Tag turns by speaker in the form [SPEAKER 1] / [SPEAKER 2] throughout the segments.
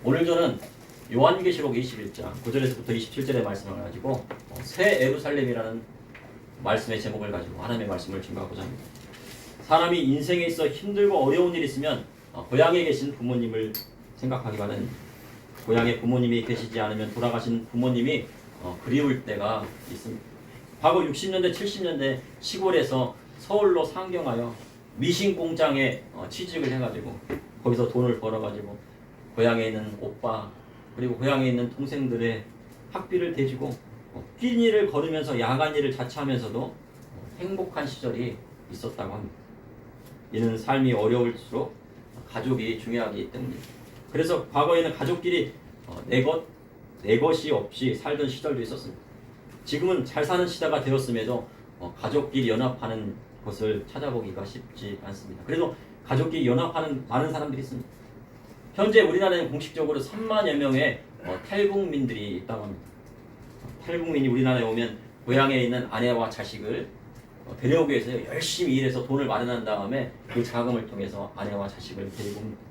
[SPEAKER 1] 오늘 저는 요한계시록 21장 9절에서부터 27절의 말씀을 가지고 새 예루살렘이라는 말씀의 제목을 가지고 하나님의 말씀을 증거하고자 합니다. 사람이 인생에 있어 힘들고 어려운 일이 있으면 고향에 계신 부모님을 생각하기 바랍니다. 고향에 부모님이 계시지 않으면 돌아가신 부모님이 그리울 때가 있습니다. 과거 60년대 70년대 시골에서 서울로 상경하여 미신 공장에 취직을 해가지고 거기서 돈을 벌어가지고 고향에 있는 오빠 그리고 고향에 있는 동생들의 학비를 대주고 뛴 일을 걸으면서 야간 일을 자처하면서도 행복한 시절이 있었다고 합니다. 이는 삶이 어려울수록 가족이 중요하기 때문입니다. 그래서 과거에는 가족끼리 내 것이 없이 살던 시절도 있었습니다. 지금은 잘 사는 시대가 되었음에도 가족끼리 연합하는 것을 찾아보기가 쉽지 않습니다. 그래도 가족끼리 연합하는 많은 사람들이 있습니다. 현재 우리나라에는 공식적으로 3만여 명의 탈북민들이 있다고 합니다. 탈북민이 우리나라에 오면 고향에 있는 아내와 자식을 데려오기 위해서 열심히 일해서 돈을 마련한 다음에 그 자금을 통해서 아내와 자식을 데리고 옵니다.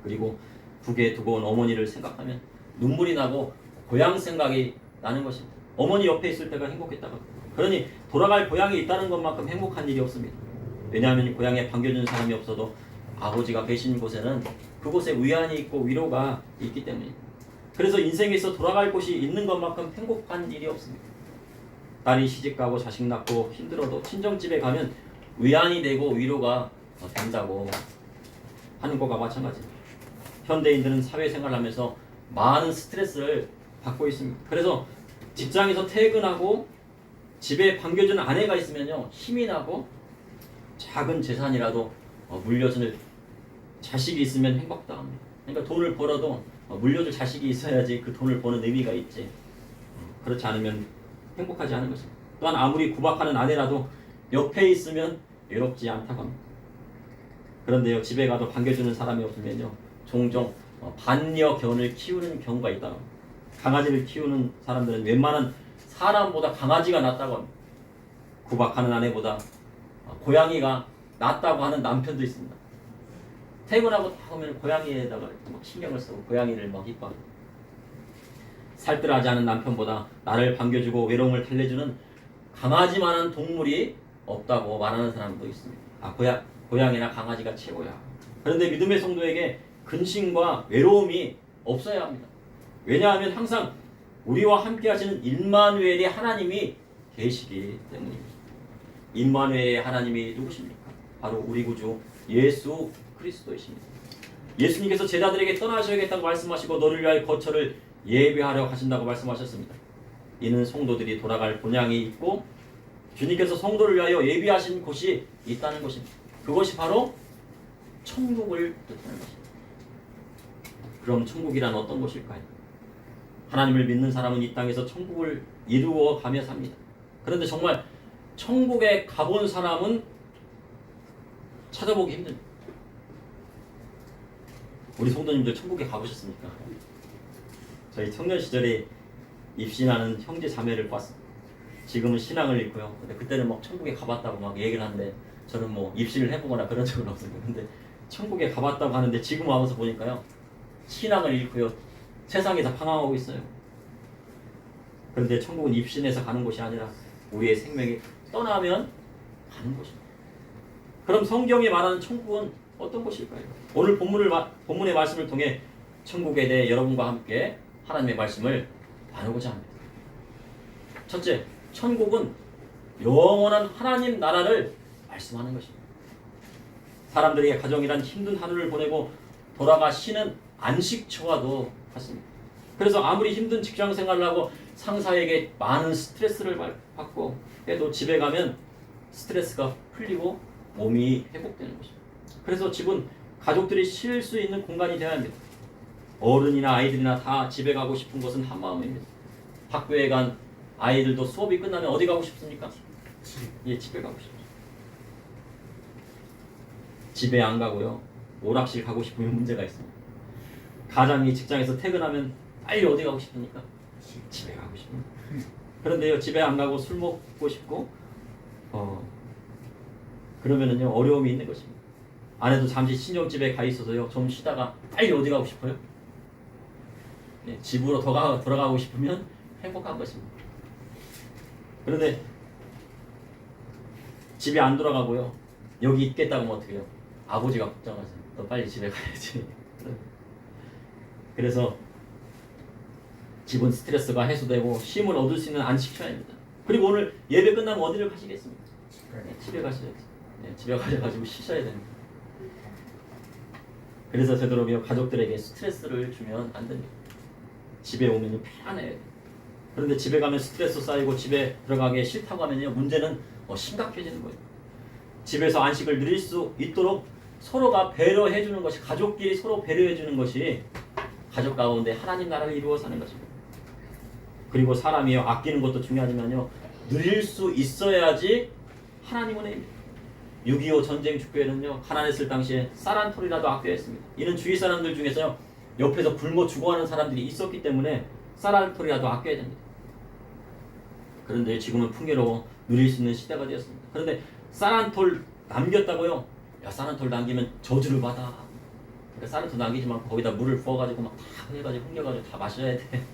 [SPEAKER 1] 그리고 북에 두고 온 어머니를 생각하면 눈물이 나고 고향 생각이 나는 것입니다. 어머니 옆에 있을 때가 행복했다고. 그러니 돌아갈 고향이 있다는 것만큼 행복한 일이 없습니다. 왜냐하면 고향에 반겨준 사람이 없어도 아버지가 계신 곳에는 그곳에 위안이 있고 위로가 있기 때문입니다. 그래서 인생에서 돌아갈 곳이 있는 것만큼 행복한 일이 없습니다. 딸이 시집가고 자식 낳고 힘들어도 친정집에 가면 위안이 되고 위로가 된다고 하는 것과 마찬가지입니다. 현대인들은 사회생활을 하면서 많은 스트레스를 받고 있습니다. 그래서 직장에서 퇴근하고 집에 반겨주는 아내가 있으면요 힘이 나고 작은 재산이라도 물려주는 자식이 있으면 행복하다 합니다. 그러니까 돈을 벌어도 물려줄 자식이 있어야지 그 돈을 버는 의미가 있지. 그렇지 않으면 행복하지 않은 것입니다. 또한 아무리 구박하는 아내라도 옆에 있으면 외롭지 않다고 합니다. 그런데요 집에 가도 반겨주는 사람이 없으면요 종종 반려견을 키우는 경우가 있다고 합니다. 강아지를 키우는 사람들은 웬만한 사람보다 강아지가 낫다고 합니다. 구박하는 아내보다 고양이가 낫다고 하는 남편도 있습니다. 퇴근하고 다 오면 고양이에다가 막 신경을 쓰고 고양이를 막 이뻐합니다. 살뜰하지 않은 남편보다 나를 반겨주고 외로움을 달래주는 강아지만한 동물이 없다고 말하는 사람도 있습니다. 고양이나 강아지가 최고야. 그런데 믿음의 성도에게 근심과 외로움이 없어야 합니다. 왜냐하면 항상 우리와 함께 하시는 임마누엘의 하나님이 계시기 때문입니다. 임마누엘의 하나님이 누구십니까? 바로 우리 구주 예수 그리스도이십니다. 예수님께서 제자들에게 떠나셔야겠다고 말씀하시고 너를 위하여 거처를 예비하려 하신다고 말씀하셨습니다. 이는 성도들이 돌아갈 본향이 있고 주님께서 성도를 위하여 예비하신 곳이 있다는 것입니다. 그것이 바로 천국을 뜻하는 것입니다. 그럼 천국이란 어떤 곳일까요? 하나님을 믿는 사람은 이 땅에서 천국을 이루어 가며 삽니다. 그런데 정말 천국에 가본 사람은 찾아보기 힘듭니다. 우리 성도님들 천국에 가보셨습니까? 저희 청년 시절에 입신하는 형제 자매를 봤습니다. 지금은 신앙을 잃고요. 근데 그때는 막 천국에 가봤다고 막 얘기를 하는데 저는 뭐 입신을 해보거나 그런 적은 없습니다. 근데 천국에 가봤다고 하는데 지금 와서 보니까요. 신앙을 잃고요. 세상에서 방황하고 있어요. 그런데 천국은 입신해서 가는 곳이 아니라 우리의 생명이 떠나면 가는 곳입니다. 그럼 성경이 말하는 천국은 어떤 곳일까요? 오늘 본문의 말씀을 통해 천국에 대해 여러분과 함께 하나님의 말씀을 나누고자 합니다. 첫째, 천국은 영원한 하나님 나라를 말씀하는 것입니다. 사람들에게 가정이란 힘든 하루를 보내고 돌아가시는 안식처와도 같습니다. 그래서 아무리 힘든 직장 생활을 하고 상사에게 많은 스트레스를 받고 해도 집에 가면 스트레스가 풀리고 몸이 회복되는 것입니다. 그래서 집은 가족들이 쉴 수 있는 공간이 되어야 합니다. 어른이나 아이들이나 다 집에 가고 싶은 것은 한마음입니다. 학교에 간 아이들도 수업이 끝나면 어디 가고 싶습니까? 예, 집에 가고 싶습니다. 집에 안 가고요. 오락실 가고 싶으면 문제가 있습니다. 가장이 직장에서 퇴근하면 빨리 어디 가고 싶습니까? 집에 가고 싶습니다. 그런데요, 집에 안 가고 술 먹고 싶고 그러면은요 어려움이 있는 것입니다. 아내도 잠시 친정집에 가 있어서요 좀 쉬다가 빨리 어디 가고 싶어요? 집으로 돌아가고 싶으면 행복한 것입니다. 그런데 집에 안 돌아가고요. 여기 있겠다고 하면 어떻게 해요? 아버지가 걱정하세요. 너 빨리 집에 가야지. 그래서 집은 스트레스가 해소되고 쉼을 얻을 수 있는 안식처야 합니다. 그리고 오늘 예배 끝나면 어디를 가시겠습니까? 집에 가셔야지. 집에 가셔가지고 쉬셔야 됩니다. 그래서 되도록이면 가족들에게 스트레스를 주면 안 됩니다. 집에 오면 편안해요. 그런데 집에 가면 스트레스 쌓이고 집에 들어가기 싫다고 하면요, 문제는 심각해지는 거예요. 집에서 안식을 누릴 수 있도록 서로가 배려해 주는 것이, 가족끼리 서로 배려해 주는 것이 가족 가운데 하나님 나라를 이루어 사는 것입니다. 그리고 사람이요, 아끼는 것도 중요하지만요, 누릴 수 있어야지 하나님 은혜입니다. 6.25 전쟁 축구에는요, 가난했을 당시에 쌀 한 톨이라도 아껴야 했습니다. 이는 주위 사람들 중에서요, 옆에서 굶어 죽어가는 사람들이 있었기 때문에 쌀 한 톨이라도 아껴야 됩니다. 그런데 지금은 풍요로워 누릴 수 있는 시대가 되었습니다. 그런데 쌀 한 톨 남겼다고요? 야, 쌀 한 톨 남기면 저주를 받아. 그러니까 쌀 한 톨 남기지만 거기다 물을 부어가지고 막 다 해가지고 흥겨가지고 다 마셔야 돼.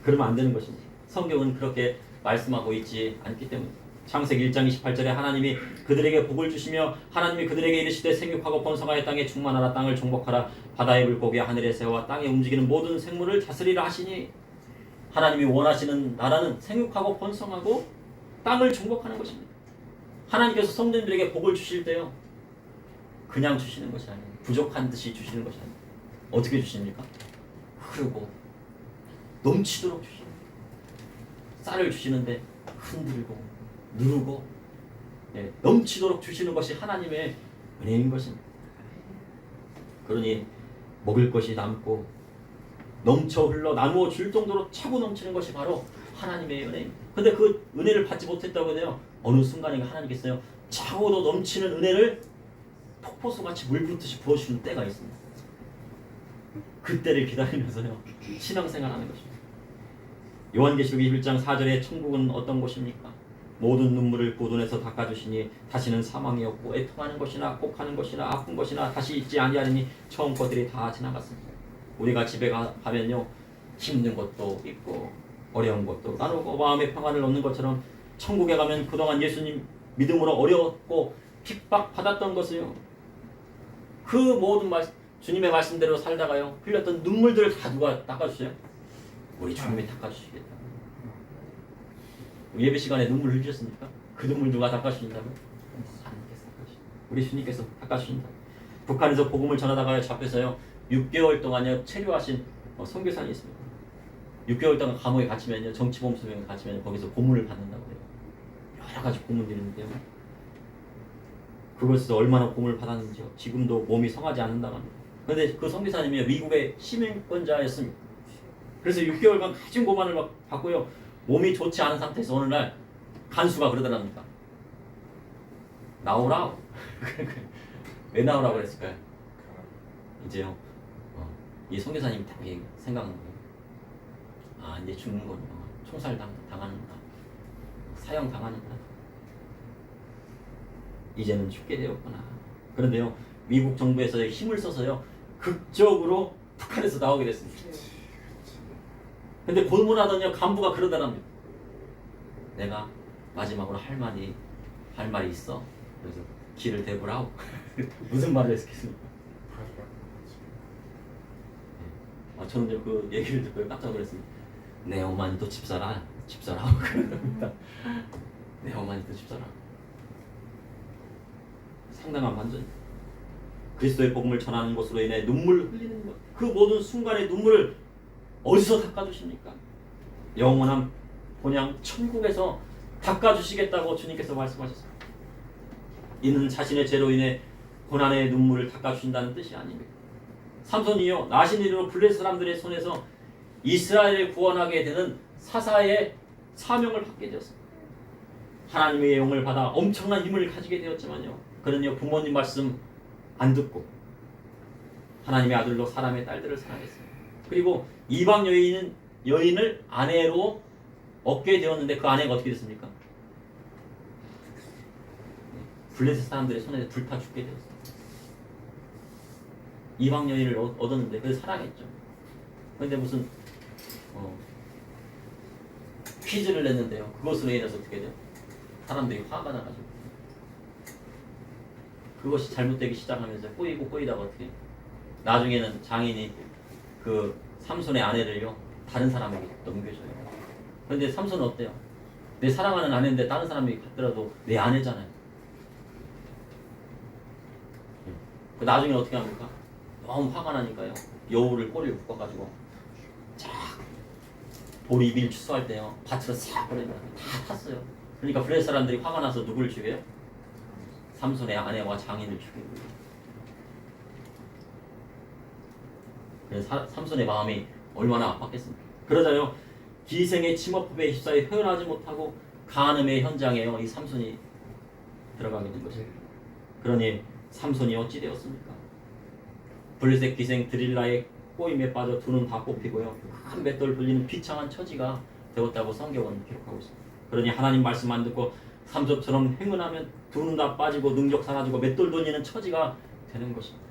[SPEAKER 1] 그러면 안 되는 것입니다. 성경은 그렇게 말씀하고 있지 않기 때문에. 창세기 1장 28절에 하나님이 그들에게 복을 주시며 하나님이 그들에게 이르시되 생육하고 번성하여 땅에 충만하라. 땅을 정복하라. 바다의 물고기와 하늘의 새와 땅에 움직이는 모든 생물을 다스리라 하시니, 하나님이 원하시는 나라는 생육하고 번성하고 땅을 정복하는 것입니다. 하나님께서 성도님들에게 복을 주실 때요, 그냥 주시는 것이 아니에요. 부족한 듯이 주시는 것이 아니에요. 어떻게 주십니까? 흐르고 넘치도록 주십니다. 쌀을 주시는데 흔들고 누르고 넘치도록 주시는 것이 하나님의 은혜인 것입니다. 그러니 먹을 것이 남고 넘쳐 흘러 나누어 줄 정도로 차고 넘치는 것이 바로 하나님의 은혜입니다. 근데 그 은혜를 받지 못했다고 해요. 어느 순간에 하나님께서요, 차고도 넘치는 은혜를 폭포수같이 물붓듯이 부어주시는 때가 있습니다. 그때를 기다리면서요, 신앙생활하는 것입니다. 요한계시록 21장 4절에 천국은 어떤 곳입니까? 모든 눈물을 그 눈에서 닦아주시니 다시는 사망이 없고 애통하는 것이나 곡하는 것이나 아픈 것이나 다시 있지 아니하리니 처음 것들이 다 지나갔습니다. 우리가 집에 가면요, 힘든 것도 있고 어려운 것도 나누고 마음의 평안을 얻는 것처럼 천국에 가면 그동안 예수님 믿음으로 어려웠고 핍박받았던 것을요, 그 모든 주님의 말씀대로 살다가요, 흘렸던 눈물들을 다 누가 닦아주세요? 우리 주님이 닦아주시겠다. 예배 시간에 눈물 흘리셨습니까? 그 눈물 누가 닦아주신다고요? 하나님께서 닦아주신다. 우리 주님께서 닦아주신다. 북한에서 복음을 전하다가 잡혀서요, 6개월 동안요 체류하신 선교사님이 있습니다. 6개월 동안 감옥에 갇히면요, 정치범수병에 갇히면 거기서 고문을 받는다고 해요. 여러 가지 고문들이 있는데요, 그것에서 얼마나 고문을 받았는지요, 지금도 몸이 성하지 않는다고 합니다. 그런데 그 선교사님이 미국의 시민권자였습니다. 그래서 6개월간 가진 고문을 받고요, 몸이 좋지 않은 상태에서 어느 날 간수가 그러더랍니다. 나오라. 왜 나오라고 그랬을까요? 이제요, 이 선교사님이 딱 생각한 거예요. 아, 이제 죽는 거구나. 총살 당하는구나. 사형 당하는구나. 이제는 죽게 되었구나. 그런데요, 미국 정부에서 힘을 써서요, 극적으로 북한에서 나오게 됐습니다. 근데 고문하던 간부가 그러더랍니다. 내가 마지막으로 할 말이 있어. 그래서 길을 대보라오. 무슨 말을 했겠습니까? 저는 그 얘기를 듣고 깜짝 놀랐습니다. 내 어머니도 집사라. 그럽니다. 내 어머니도 집사라. 상당한 반전. 그리스도의 복음을 전하는 것으로 인해 눈물 흘리는 것. 그 모든 순간의 눈물을 어디서 닦아주십니까? 영원한 본향 천국에서 닦아주시겠다고 주님께서 말씀하셨습니다. 이는 자신의 죄로 인해 고난의 눈물을 닦아주신다는 뜻이 아닙니다. 삼손이요, 나신 이로 블레셋 사람들의 손에서 이스라엘을 구원하게 되는 사사의 사명을 받게 되었습니다. 하나님의 영을 받아 엄청난 힘을 가지게 되었지만요, 그는요, 부모님 말씀 안 듣고 하나님의 아들로 사람의 딸들을 사랑했습니다. 그리고 이방 여인을 아내로 얻게 되었는데 그 아내가 어떻게 됐습니까? 블레셋 사람들의 손에 불타 죽게 되었습니다. 이방 여인을 얻었는데 그래서 사랑했죠. 근데 무슨 퀴즈를 냈는데요. 그것으로 인해서 어떻게 돼요? 사람들이 화가 나가지고 그것이 잘못되기 시작하면서 꼬이다가 어떻게 해요? 나중에는 장인이 그 삼손의 아내를요 다른 사람에게 넘겨줘요. 그런데 삼손은 어때요? 내 사랑하는 아내인데 다른 사람이 갖더라도 내 아내잖아요. 나중에 어떻게 합니까? 너무 화가 나니까요. 여우를 꼬리를 묶어가지고 쫙 돌이 밀 추수할 때요. 밭으로 싹 버리면 다 탔어요. 그러니까 블레셋 사람들이 화가 나서 누구를 죽여요? 삼손의 아내와 장인을 죽인 거예요. 그래서 삼손의 마음이 얼마나 아팠겠습니까? 그러자요. 기생의 침업법에 휩싸여 헤어나지 못하고 간음의 현장에요. 이 삼손이 들어가게 된 것이에요. 그러니 삼손이 어찌 되었습니까? 블레셋 기생 드릴라의 꼬임에 빠져 두 눈 다 뽑히고요. 큰 맷돌 불리는 비창한 처지가 되었다고 성경은 기록하고 있습니다. 그러니 하나님 말씀 안 듣고 삼손처럼 행운하면 두 눈 다 빠지고 능력 사라지고 맷돌 돌리는 처지가 되는 것입니다.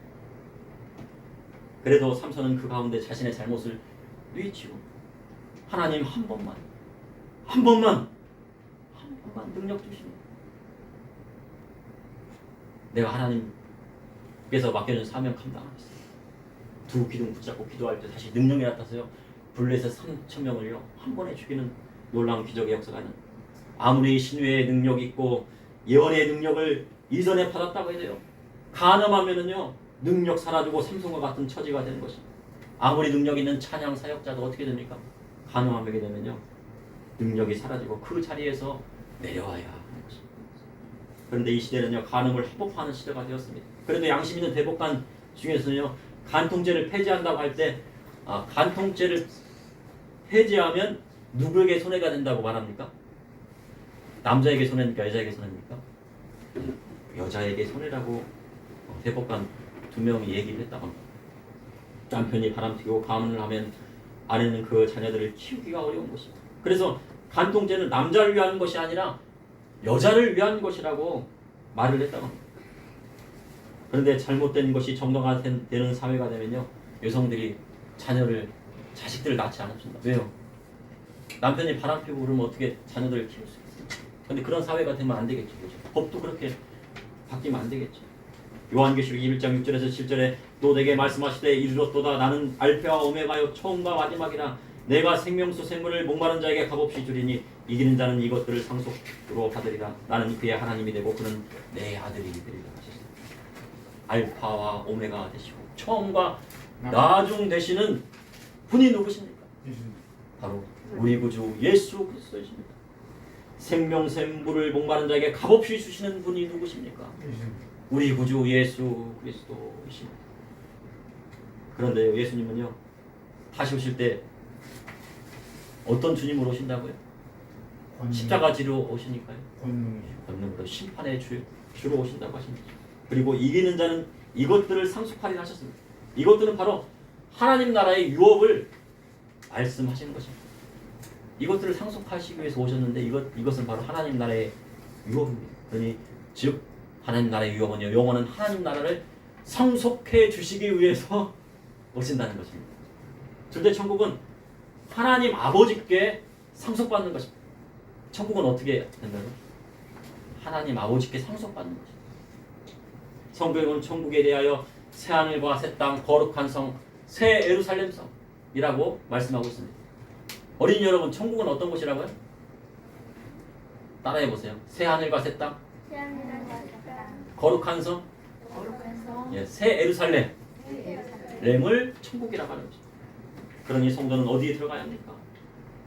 [SPEAKER 1] 그래도 삼손은 그 가운데 자신의 잘못을 뉘우치고 하나님 한 번만 능력 주시면 내가 하나님께서 맡겨준 사명 감당하겠습니다. 두 기둥 붙잡고 기도할 때 다시 능력이 나타서요. 블레셋 3,000명을요 한 번에 죽이는 놀라운 기적의 역사가 있는. 아무리 신유의 능력이 있고 예언의 능력을 이전에 받았다고 해도요. 간음하면은요 능력 사라지고 삼손과 같은 처지가 되는 것입니다. 아무리 능력 있는 찬양 사역자도 어떻게 됩니까? 간음하게 되면요 능력이 사라지고 그 자리에서 내려와야 하는 것입니다. 그런데 이 시대는요 간음을 합법화하는 시대가 되었습니다. 그래도 양심 있는 대법관 중에서는요 간통죄를 폐지한다고 할 때 간통죄를 폐지하면 누구에게 손해가 된다고 말합니까? 남자에게 손해입니까? 여자에게 손해입니까? 여자에게 손해라고 대법관 2명이 얘기를 했다고 합니다. 남편이 바람피고 가문을 하면 아내는 그 자녀들을 키우기가 어려운 것입니다. 그래서 간통죄는 남자를 위한 것이 아니라 여자를 위한 것이라고 말을 했다고 합니다. 그런데 잘못된 것이 정당화되는 사회가 되면요 여성들이 자식들을 낳지 않습니다. 왜요? 남편이 바람피고 그러면 어떻게 자녀들을 키울 수 있어요? 그런데 그런 사회가 되면 안 되겠죠. 그렇죠? 법도 그렇게 바뀌면 안 되겠죠. 요한계시록 21장 6절에서 7절에 또 내게 말씀하시되 이르렀도다 나는 알파와 오메가요 처음과 마지막이라 내가 생명수 생물을 목마른 자에게 값없이 주리니 이기는 자는 이것들을 상속으로 받으리라. 나는 그의 하나님이 되고 그는 내 아들이 되리라 하셨습니다. 알파와 오메가 되시고 처음과 나중 되시는 분이 누구십니까? 바로 우리 구주 예수 그리스도이십니다. 생명샘물을 목마른 자에게 값없이 주시는 분이 누구십니까? 우리 구주 예수 그리스도이십니다. 그런데 예수님은요 다시 오실 때 어떤 주님으로 오신다고요? 십자가 지로 오시니까요. 권능으로 심판의 주로 오신다고 하십니다. 그리고 이기는 자는 이것들을 상속하리라 하셨습니다. 이것들은 바로 하나님 나라의 유업을 말씀하시는 것입니다. 이것들을 상속하시기 위해서 오셨는데 이것은 바로 하나님 나라의 유업입니다. 그러니 즉 하나님 나라의 유업은요 영원한 하나님 나라를 상속해 주시기 위해서 오신다는 것입니다. 절대 천국은 하나님 아버지께 상속받는 것입니다. 천국은 어떻게 된다고요? 하나님 아버지께 상속받는 것입니다. 성경은 천국에 대하여 새하늘과 새 땅 거룩한 성 새 예루살렘 성이라고 말씀하고 있습니다. 어린이 여러분 천국은 어떤 곳이라고요? 따라해 보세요. 새하늘과 새 땅 거룩한 성 새 예루살렘을 천국이라고 하는 것입니다. 그러니 성도는 어디에 들어가야 합니까?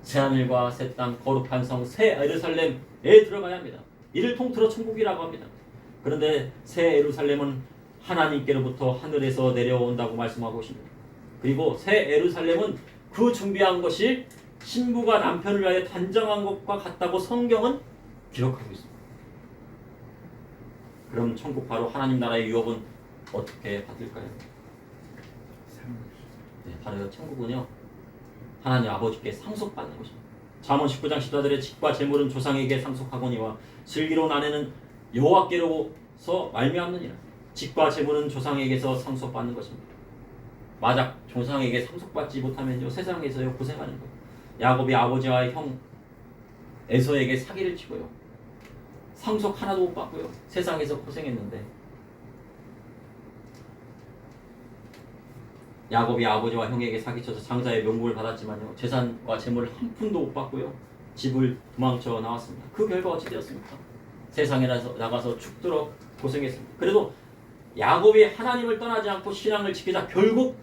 [SPEAKER 1] 새하늘과 새 땅 거룩한 성 새 예루살렘에 들어가야 합니다. 이를 통틀어 천국이라고 합니다. 그런데 새 예루살렘은 하나님께로부터 하늘에서 내려온다고 말씀하고 있습니다. 그리고 새 예루살렘은 그 준비한 것이 신부가 남편을 위하여 단정한 것과 같다고 성경은 기록하고 있습니다. 그럼 천국 바로 하나님 나라의 유업은 어떻게 받을까요? 네, 바로 천국은요 하나님 아버지께 상속받는 것입니다. 잠언 19장 14절에 직과 재물은 조상에게 상속하거니와 슬기로운 아내는 여호와께로서 말미암느니라. 직과 재물은 조상에게서 상속받는 것입니다. 조상에게 상속받지 못하면요 세상에서요 고생하는 거예요. 야곱이 아버지와 형 에서에게 사기를 치고요. 상속 하나도 못 받고요. 세상에서 고생했는데 야곱이 아버지와 형에게 사기쳐서 장자의 명복을 받았지만요. 재산과 재물을 한 푼도 못 받고요. 집을 도망쳐 나왔습니다. 그 결과 어찌 되었습니까? 세상에 나가서 죽도록 고생했습니다. 그래도 야곱이 하나님을 떠나지 않고 신앙을 지키자 결국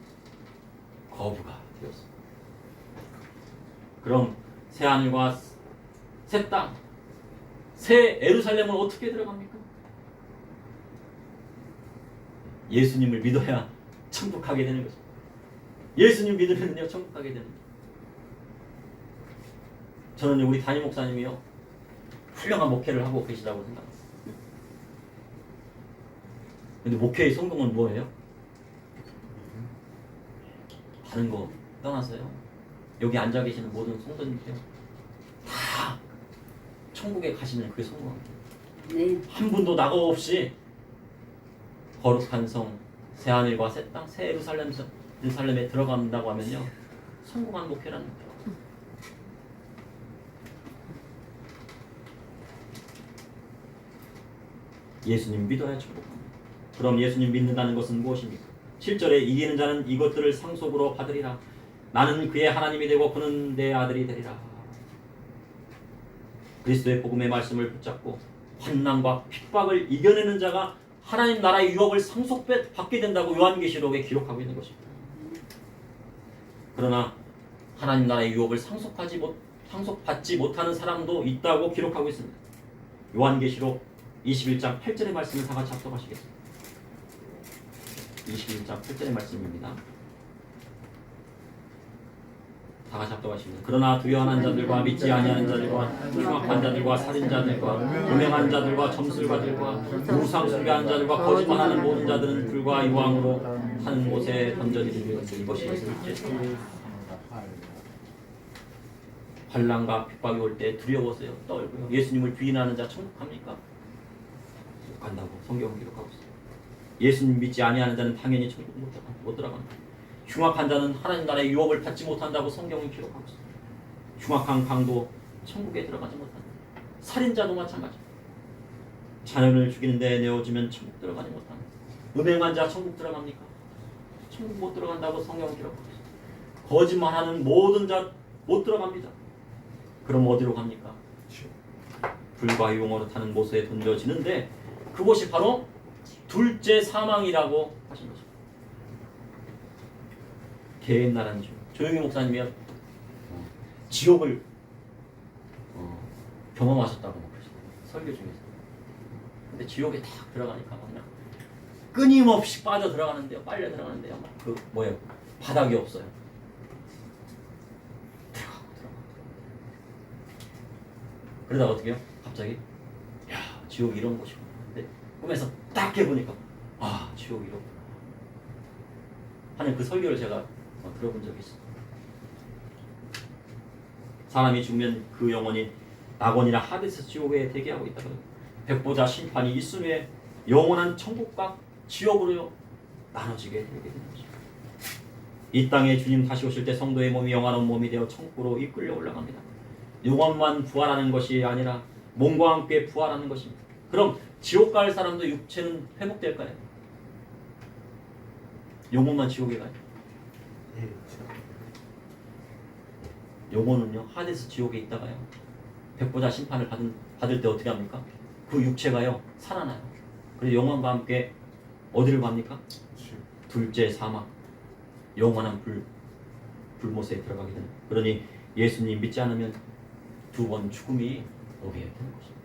[SPEAKER 1] 거부가 되었습니다. 그럼 새하늘과 새 땅, 새 예루살렘은 어떻게 들어갑니까? 예수님을 믿어야 천국 가게 되는 거죠. 예수님 믿으면요 천국 가게 되는 거죠. 저는 우리 담임 목사님이요 훌륭한 목회를 하고 계시다고 생각합니다. 근데 목회의 성공은 뭐예요? 다른 거 떠나서요. 여기 앉아 계시는 모든 성도님들 다 천국에 가시면 그게 성공합니다.
[SPEAKER 2] 네.
[SPEAKER 1] 한 분도 낙오 없이 거룩한 성, 새 하늘과 새 땅, 새 예루살렘에 들어간다고 하면요 성공한 목회라는 거예요. 예수님 믿어야 천국 갑니다. 그럼 예수님 믿는다는 것은 무엇입니까? 7절에 이기는 자는 이것들을 상속으로 받으리라. 나는 그의 하나님이 되고 그는 내 아들이 되리라. 그리스도의 복음의 말씀을 붙잡고 환난과 핍박을 이겨내는 자가 하나님 나라의 유업을 상속받게 된다고 요한계시록에 기록하고 있는 것입니다. 그러나 하나님 나라의 유업을 상속받지 못하는 사람도 있다고 기록하고 있습니다. 요한계시록 21장 8절의 말씀을 다 같이 합독하시겠습니다. 21장 8절의 말씀입니다. 다 같이 합독하십니다. 그러나 두려워하는 자들과 믿지 아니하는 자들과 흉악한 자들과 살인자들과 음행한 자들과 점술가들과 우상 숭배하는 자들과 거짓말하는 모든 자들은 불과 유황으로 한 곳에 던져지리니 이것이 둘째 환난과 핍박이 올 때 두려워서요 떨고요. 예수님을 부인하는 자 천국 갑니까? 못 간다고 성경은 기록하고 있습니다. 예수님 믿지 아니하는 자는 당연히 천국 못 들어간다. 흉악한 자는 하나님 나라의 유업을 받지 못한다고 성경은 기록하고 있습니다. 흉악한 강도 천국에 들어가지 못한다. 살인자도 마찬가지입니다. 자녀를 죽이는데 내어주면 천국 들어가지 못한다. 음행한 자 천국 들어갑니까? 천국 못 들어간다고 성경은 기록하고 있습니다. 거짓말하는 모든 자 못 들어갑니다. 그럼 어디로 갑니까? 불과 유황으로 타는 못에 던져지는데 그곳이 바로 둘째 사망이라고 하신 거죠. 개인나라는 조용히 목사님이요 지옥을 경험하셨다고 설교 중에서. 근데 지옥에 딱 들어가니까 그냥 끊임없이 빠져 들어가는데요, 빨려 들어가는데요, 막 그 뭐예요, 바닥이 없어요. 들어가고. 그러다가 어떻게 해요? 갑자기 야 지옥 이런 곳이구나. 근데 꿈에서 딱 해보니까 아 지옥 이런 하는 그 설교를 제가 들어본 적이 있어요. 사람이 죽으면 그 영혼이 낙원이나 하데스 지옥에 대기하고 있다고요. 백보자 심판이 있음 후에 영원한 천국과 지옥으로 나눠지게 되게 되는 것입니다. 이 땅에 주님 다시 오실 때 성도의 몸이 영원한 몸이 되어 천국으로 이끌려 올라갑니다. 영혼만 부활하는 것이 아니라 몸과 함께 부활하는 것입니다. 그럼 지옥 갈 사람도 육체는 회복될까요? 영혼만 지옥에 가요? 영혼은요 하데스 지옥에 있다가요 백보자 심판을 받을 때 어떻게 합니까? 그 육체가요 살아나요. 그래서 영혼과 함께 어디를 갑니까? 둘째 사막, 영원한 불못에 들어가게 되는. 그러니 예수님 믿지 않으면 두 번 죽음이 오게 되는 것입니다.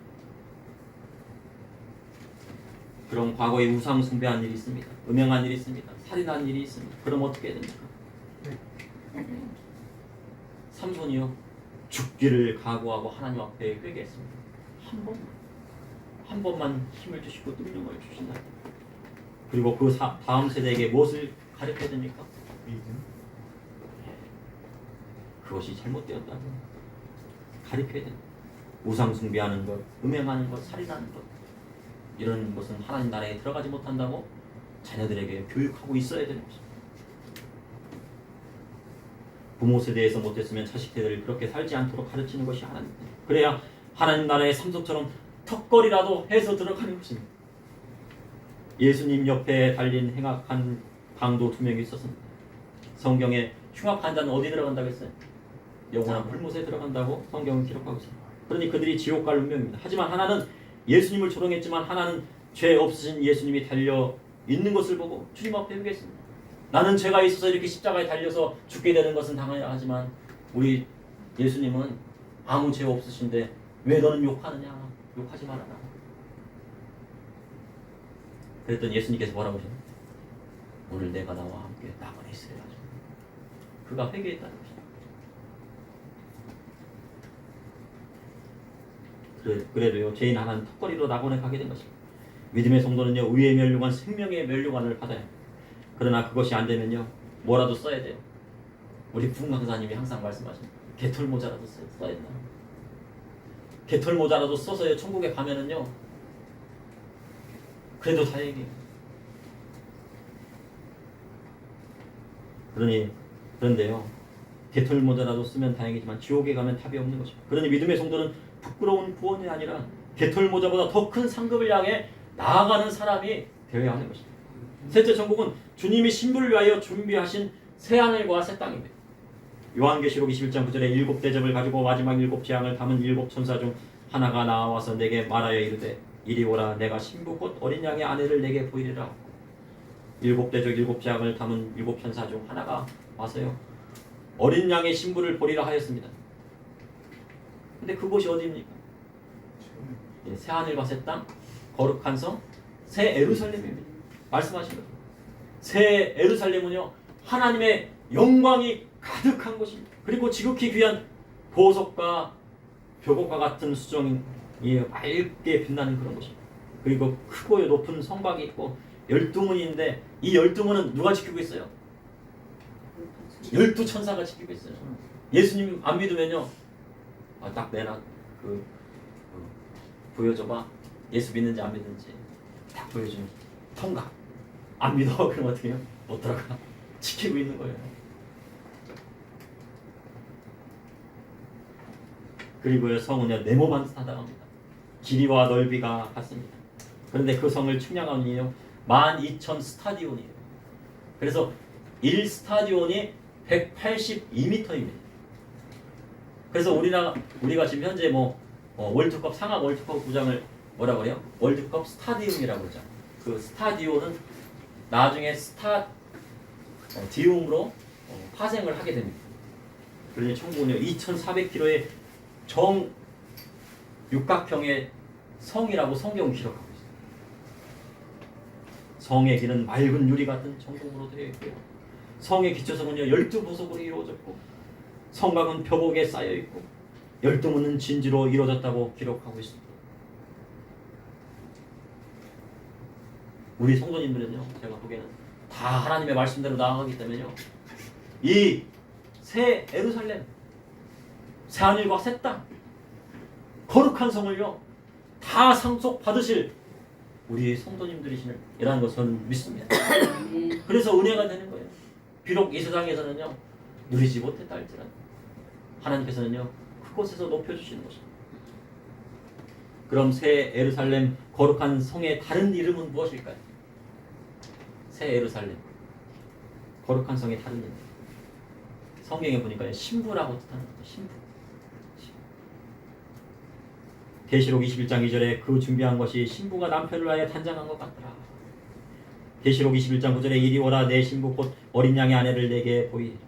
[SPEAKER 1] 그럼 과거에 우상 숭배한 일이 있습니다. 음행한 일이 있습니다. 살인한 일이 있습니다. 그럼 어떻게 해야 됩니까? 삼손이요 죽기를 각오하고 하나님 앞에 회개했습니다. 한 번만 힘을 주시고 능력을 주신다. 그리고 그 다음 세대에게 무엇을 가르쳐야 됩니까? 그것이 잘못되었다고 가르쳐야 됩니다. 우상 숭배하는 것, 음행하는 것, 살인하는 것, 이런 것은 하나님 나라에 들어가지 못한다고 자녀들에게 교육하고 있어야 되는 것입니다. 부모 세대에서 못했으면 자식 세대를 그렇게 살지 않도록 가르치는 것이 하나님. 그래야 하나님 나라의 삼속처럼 턱걸이라도 해서 들어가는 것입니다. 예수님 옆에 달린 행악한 강도 2명이 있었습니다. 성경에 흉악한 자는 어디 들어간다고 했어요? 영원한 불못에 들어간다고 성경은 기록하고 있습니다. 그러니 그들이 지옥 갈 운명입니다. 하지만 하나는 예수님을 조롱했지만 하나는 죄 없으신 예수님이 달려 있는 것을 보고 주님 앞에 회개했습니다. 나는 죄가 있어서 이렇게 십자가에 달려서 죽게 되는 것은 당연해야 하지만 우리 예수님은 아무 죄 없으신데 왜 너는 욕하느냐? 욕하지 말아라. 그랬더니 예수님께서 뭐라고 하셨나요? 오늘 내가 나와 함께 낙원에 있으리라. 그가 회개했다는 것입니다. 그래도요 죄인 하나는 턱걸이로 낙원에 가게 된 것입니다. 믿음의 성도는요 의의 면류관 생명의 면류관을 받아야 합니다. 그러나 그것이 안 되면요 뭐라도 써야 돼요. 우리 부흥강사님이 항상 말씀하십니다. 개털 모자라도 써야 된다. 개털 모자라도 써서요 천국에 가면은요 그래도 다행이에요. 그런데요 개털 모자라도 쓰면 다행이지만 지옥에 가면 답이 없는 것입니다. 그러니 믿음의 성도는 부끄러운 구원이 아니라 개털 모자보다 더 큰 상급을 향해 나아가는 사람이 되어야 하는 것입니다. 셋째 천국은 주님이 신부를 위하여 준비하신 새 하늘과 새 땅입니다. 요한계시록 21장 9절에 7대접을 가지고 마지막 7재앙을 담은 7천사 중 하나가 나와서 내게 말하여 이르되 이리 오라 내가 신부 곧 어린 양의 아내를 내게 보이리라. 7대접 7재앙을 담은 7천사 중 하나가 와서요 어린 양의 신부를 보리라 하였습니다. 근데 그곳이 어디입니까? 새 하늘과 새 땅, 거룩한 성, 새 예루살렘입니다. 말씀하신 거예요. 새 예루살렘은요 하나님의 영광이 가득한 곳입니다. 그리고 지극히 귀한 보석과 벽옥과 같은 수정이 맑게 빛나는 그런 곳입니다. 그리고 크고 높은 성곽이 있고 12문인데 이 12문은 누가 지키고 있어요? 12천사가 지키고 있어요. 예수님 안 믿으면요 딱 내놔 보여줘봐. 예수 믿는지 안 믿는지 딱 보여주면 통과. 안 믿어 그럼 어떻게 해요? 못 들어가. 지키고 있는 거예요. 그리고요 성은요 네모만 사당합니다. 길이와 넓이가 같습니다. 그런데 그 성을 측량하니요 12,000 스타디온이에요. 그래서 1스타디온이 182m입니다. 그래서 우리가 지금 현재 월드컵 상암 월드컵 구장을 뭐라고 그래요? 월드컵 스타디움이라고 그러죠. 그 스타디온은 나중에 디움으로 파생을 하게 됩니다. 그러니 천국은요 2,400km의 정 육각형의 성이라고 성경은 기록하고 있습니다. 성의 길은 맑은 유리 같은 정금으로 되어 있고요. 성의 기초성은요 12보석으로 이루어졌고 성곽은 벽옥에 쌓여 있고 12문은 진지로 이루어졌다고 기록하고 있습니다. 우리 성도님들은요 제가 보기에는 다 하나님의 말씀대로 나아가기 때문에요 이 새 예루살렘, 새 하늘과 새 땅, 거룩한 성을요 다 상속 받으실 우리 성도님들이라는 것을 믿습니다. 그래서 은혜가 되는 거예요. 비록 이 세상에서는요 누리지 못했다 할지라도 하나님께서는요 그곳에서 높여주시는 것입니다. 그럼 새 예루살렘 거룩한 성의 다른 이름은 무엇일까요? 새 예루살렘 거룩한 성의 다른 이름 성경에 보니까 신부라고 뜻하는 거죠. 신부. 계시록 21장 2절에 그 준비한 것이 신부가 남편을 위하여 단장한 것 같더라. 계시록 21장 9절에 이리 오라 내 신부 곧 어린 양의 아내를 내게 보이리라.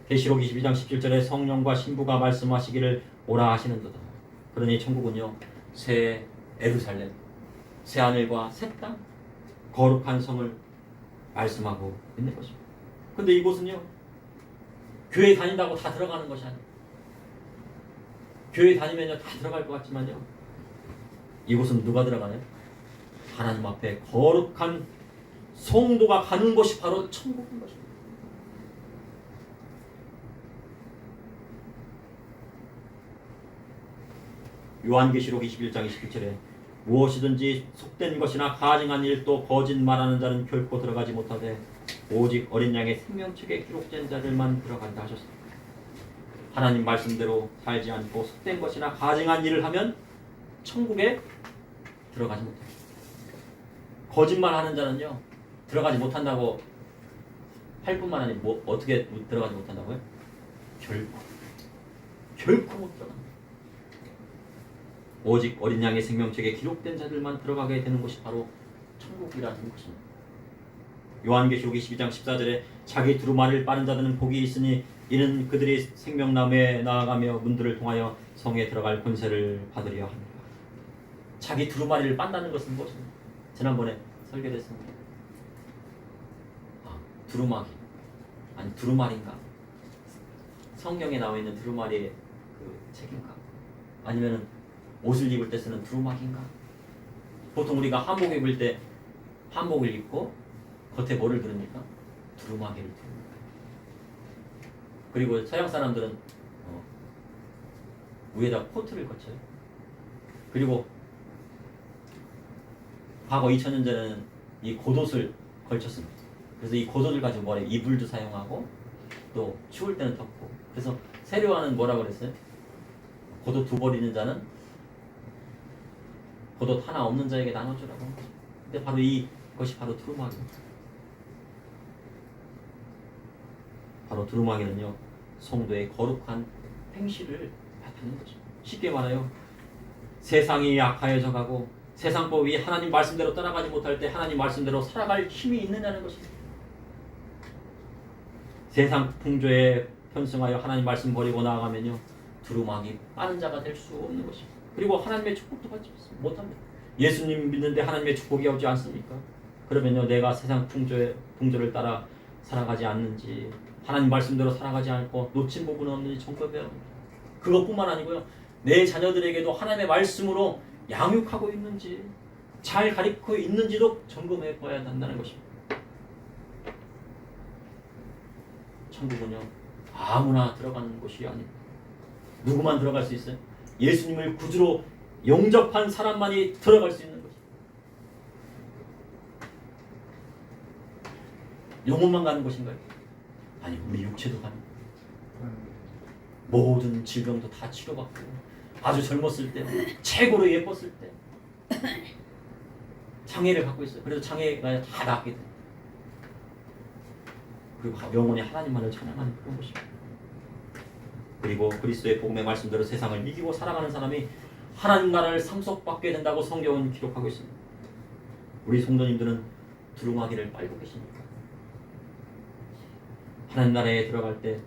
[SPEAKER 1] 계시록 22장 17절에 성령과 신부가 말씀하시기를 오라 하시는도다. 그러니 천국은요 새 예루살렘, 새 하늘과 새 땅, 거룩한 성을 말씀하고 있는 것입니다. 근데 이곳은요 교회 다닌다고 다 들어가는 것이 아니에요. 교회 다니면요 다 들어갈 것 같지만요 이곳은 누가 들어가나요? 하나님 앞에 거룩한 성도가 가는 곳이 바로 천국인 것입니다. 요한계시록 21장 27절에 무엇이든지 속된 것이나 가증한 일도 거짓말하는 자는 결코 들어가지 못하되 오직 어린 양의 생명책에 기록된 자들만 들어간다 하셨습니다. 하나님 말씀대로 살지 않고 속된 것이나 가증한 일을 하면 천국에 들어가지 못해요. 거짓말하는 자는요 들어가지 못한다고 할 뿐만 아니라 어떻게 들어가지 못한다고요? 결코 못 들어간다. 오직 어린 양의 생명책에 기록된 자들만 들어가게 되는 것이 바로 천국이라는 것입니다. 요한계시록 22장 14절에 자기 두루마리를 빠른 자들은 복이 있으니 이는 그들이 생명나무에 나아가며 문들을 통하여 성에 들어갈 권세를 받으려 합니다. 자기 두루마리를 빤다는 것은 무엇입니까? 지난번에 설교됐습니다. 두루마기 아니 두루마리인가? 성경에 나와 있는 두루마리의 그 책인가? 아니면은 옷을 입을 때 쓰는 두루마기인가? 보통 우리가 한복 입을 때 한복을 입고 겉에 뭐를 두릅니까? 두루마기를 두릅니다. 그리고 서양 사람들은 위에다 코트를 거쳐요. 그리고 과거 2000년 전에는 이 겉옷을 걸쳤습니다. 그래서 이 겉옷을 가지고 머리에 이불도 사용하고 또 추울 때는 덮고. 그래서 세례요한은 뭐라고 그랬어요? 겉옷 두 벌 있는 자는 겉옷 하나 없는 자에게 나눠주라고. 근데 바로 이것이 바로 두루마기입니다. 바로 두루마기는요 성도의 거룩한 행실을 나타내는 거죠. 쉽게 말해요. 세상이 약하여져 가고 세상 법이 하나님 말씀대로 따라가지 못할 때 하나님 말씀대로 살아갈 힘이 있느냐는 것입니다. 세상 풍조에 편승하여 하나님 말씀 버리고 나아가면요 두루마기 빠른 자가 될 수 없는 것입니다. 그리고 하나님의 축복도 받지 못합니다. 예수님 믿는데 하나님의 축복이 오지 않습니까? 그러면요 내가 세상 풍조를 따라 살아가지 않는지 하나님 말씀대로 살아가지 않고 놓친 부분은 없는지 점검해야 합니다. 그것뿐만 아니고요 내 자녀들에게도 하나님의 말씀으로 양육하고 있는지 잘 가르치고 있는지도 점검해 봐야 한다는 것입니다. 천국은요 아무나 들어가는 곳이 아닙니다. 누구만 들어갈 수 있어요? 예수님을 구주로 영접한 사람만이 들어갈 수 있는 것입니다. 영혼만 가는 곳인가요? 아니 우리 육체도 갑니다. 모든 질병도 다 치료받고 아주 젊었을 때 최고로 예뻤을 때 장애를 갖고 있어요. 그래서 장애가 다 낫게 돼요. 그리고 영혼이 하나님만을 찬양하는 그런 것입니다. 그리고 그리스도의 복음의 말씀대로 세상을 이기고 살아가는 사람이 하나님 나라를 상속받게 된다고 성경은 기록하고 있습니다. 우리 성도님들은 두루마기를 빨고 계십니까? 하나님 나라에 들어갈 때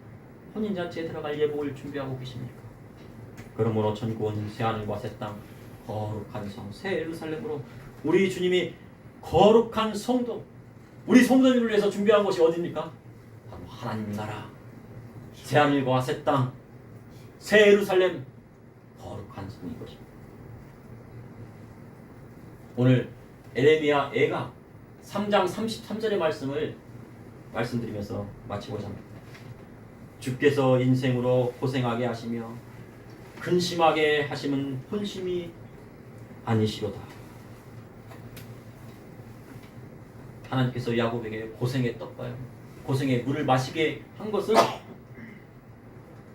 [SPEAKER 1] 혼인잔치에 들어갈 예복을 준비하고 계십니까? 그러므로 천국은 새하늘과 새 땅 거룩한 성 새 예루살렘으로 우리 주님이 거룩한 성도 우리 성도님을 위해서 준비한 것이 어디입니까? 바로 하나님 나라 새하늘과 새 땅 새 예루살렘 거룩한 성인 것입니다. 오늘 에레미야 애가 3장 33절의 말씀을 말씀드리면서 마치고자 합니다. 주께서 인생으로 고생하게 하시며 근심하게 하심은 본심이 아니시로다. 하나님께서 야곱에게 고생의 떡과 고생의 물을 마시게 한 것은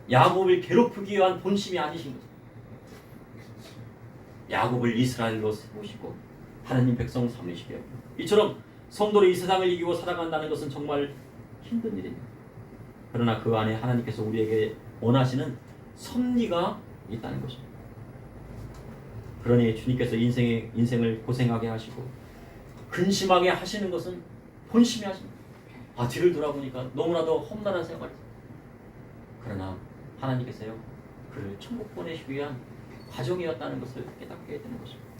[SPEAKER 1] 야곱을 괴롭히기 위한 본심이 아니신 거죠. 야곱을 이스라엘로 세우시고 하나님 백성 삼으시게 하고 이처럼 성도로 이 세상을 이기고 살아간다는 것은 정말 힘든 일입니다. 그러나 그 안에 하나님께서 우리에게 원하시는 섭리가 있다는 것입니다. 그러니 주님께서 인생을 고생하게 하시고 근심하게 하시는 것은 본심이 하십니다. 뒤를 돌아보니까 너무나도 험난한 생활이 있어요. 그러나 하나님께서요 그를 천국 보내시기 위한 과정이었다는 것을 깨닫게 되는 것입니다.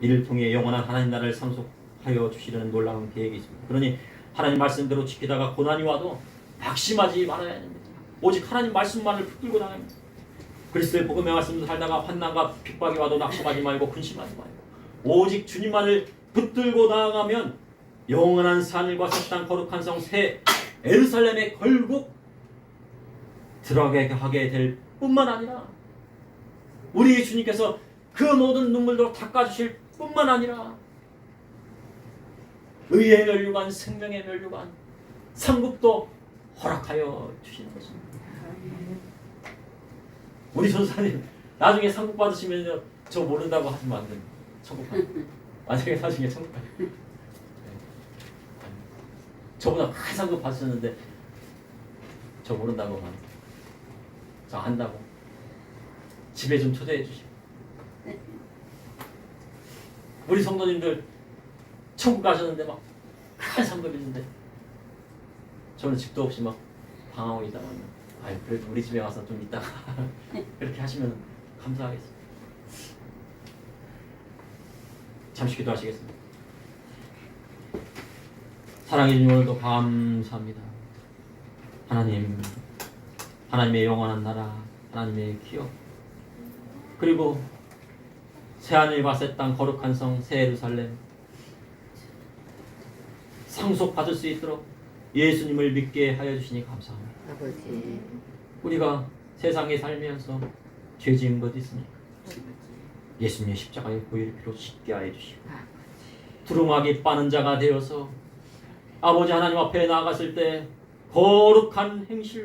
[SPEAKER 1] 이를 통해 영원한 하나님 나라를 상속하여 주시려는 놀라운 계획이 있습니다. 그러니 하나님 말씀대로 지키다가 고난이 와도 낙심하지 말아야 됩니다. 오직 하나님 말씀만을 붙들고 나갑니다. 그리스도의 복음의 말씀을 살다가 환난과 핍박이 와도 낙심하지 말고 근심하지 말고 오직 주님만을 붙들고 나아가면 영원한 하늘과 새 땅 거룩한 성 새 예루살렘에 결국 들어가게 하게 될 뿐만 아니라 우리 주님께서 그 모든 눈물도 닦아주실 뿐만 아니라 의의 면류관 생명의 면류관 상급도 허락하여 주시는 것입니다. 우리 전사님 나중에 상급 받으시면 저 모른다고 하시면 안 됩니다. 천국 가. 만약에 나중에 천국 가. 저보다 큰 상급 받으셨는데 저 모른다고 하면 저 안다고 집에 좀 초대해 주시고. 우리 성도님들 천국 가셨는데 막 큰 상급이신데 저는 집도 없이 막 방황하고 있다가요. 아유 그래도 우리 집에 와서 좀 있다가 그렇게 하시면 감사하겠습니다. 잠시 기도하시겠습니다. 사랑해 주님 오늘도 감사합니다. 하나님, 하나님의 영원한 나라, 하나님의 기업, 그리고 새하늘과 새 땅 거룩한 성 새 예루살렘 상속받을 수 있도록 예수님을 믿게 하여 주시니 감사합니다.
[SPEAKER 2] 아버지.
[SPEAKER 1] 우리가 세상에 살면서 죄 지은 것 있습니까? 예수님의 십자가의 보혈의 피로 씻게 하여 주시고 두루마기 빠는 자가 되어서 아버지 하나님 앞에 나아갔을 때 거룩한 행실로